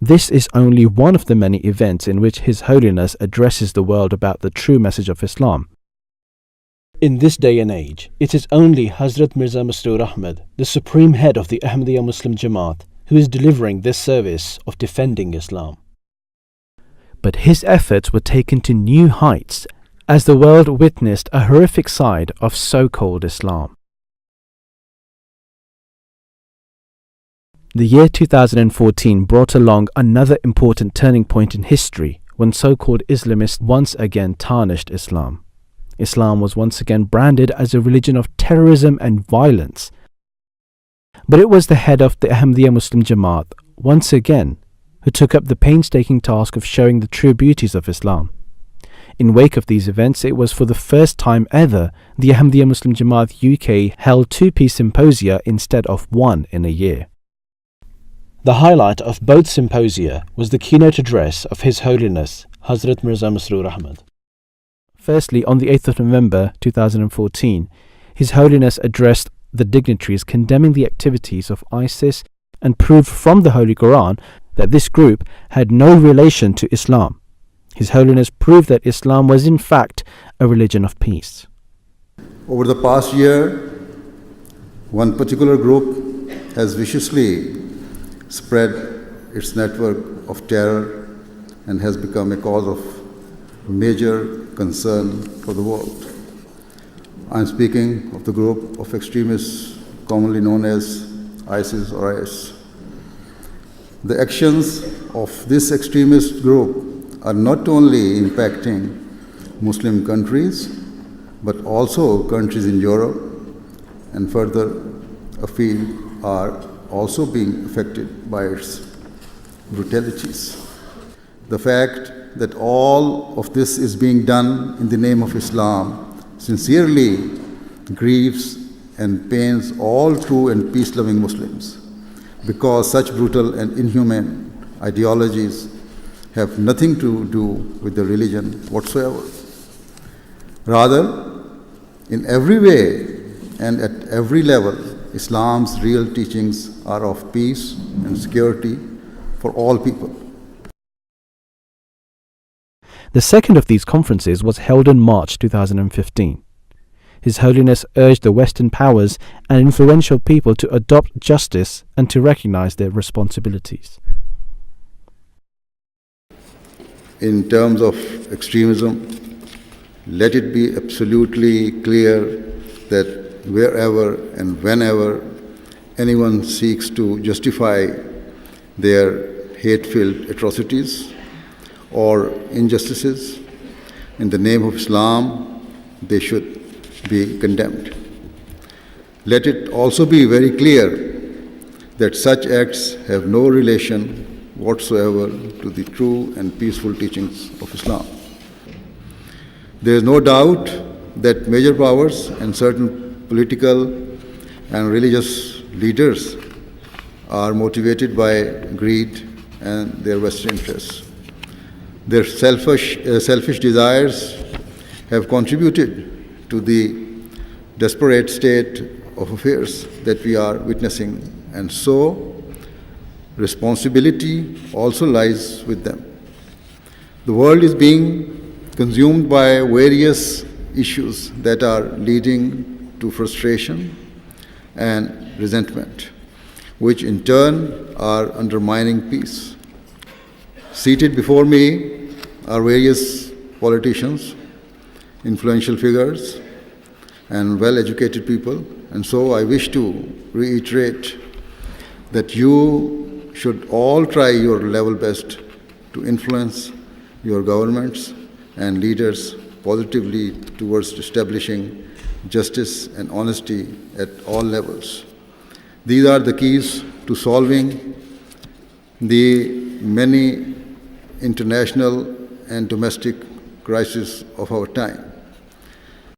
This is only one of the many events in which His Holiness addresses the world about the true message of Islam. In this day and age, it is only Hazrat Mirza Masroor Ahmad, the supreme head of the Ahmadiyya Muslim Jamaat, who is delivering this service of defending Islam. But his efforts were taken to new heights as the world witnessed a horrific side of so-called Islam. The year 2014 brought along another important turning point in history when so-called Islamists once again tarnished Islam. Islam was once again branded as a religion of terrorism and violence. But it was the head of the Ahmadiyya Muslim Jamaat, once again, who took up the painstaking task of showing the true beauties of Islam. In wake of these events, it was for the first time ever the Ahmadiyya Muslim Jamaat UK held 2 peace symposia instead of 1 in a year. The highlight of both symposia was the keynote address of His Holiness Hazrat Mirza Masroor Ahmad. Firstly, on the 8th of November 2014, His Holiness addressed the dignitaries condemning the activities of ISIS and proved from the Holy Quran that this group had no relation to Islam. His Holiness proved that Islam was in fact a religion of peace. Over the past year, one particular group has viciously spread its network of terror and has become a cause of major concern for the world. I am speaking of the group of extremists commonly known as ISIS or IS. The actions of this extremist group are not only impacting Muslim countries, but also countries in Europe and further afield are also being affected by its brutalities. The fact that all of this is being done in the name of Islam sincerely grieves and pains all true and peace-loving Muslims, because such brutal and inhumane ideologies have nothing to do with the religion whatsoever. Rather, in every way and at every level, Islam's real teachings are of peace and security for all people. The second of these conferences was held in March 2015. His Holiness urged the Western powers and influential people to adopt justice and to recognize their responsibilities. In terms of extremism, let it be absolutely clear that wherever and whenever anyone seeks to justify their hate-filled atrocities or injustices in the name of Islam, they should be condemned. Let it also be very clear that such acts have no relation whatsoever to the true and peaceful teachings of Islam. There is no doubt that major powers and certain political and religious leaders are motivated by greed and their vested interests. Their selfish desires have contributed to the desperate state of affairs that we are witnessing, and so responsibility also lies with them. The world is being consumed by various issues that are leading to frustration and resentment, which in turn are undermining peace. Seated before me are various politicians, influential figures, and well-educated people, and so I wish to reiterate that you should all try your level best to influence your governments and leaders positively towards establishing justice and honesty at all levels. These are the keys to solving the many international and domestic crises of our time.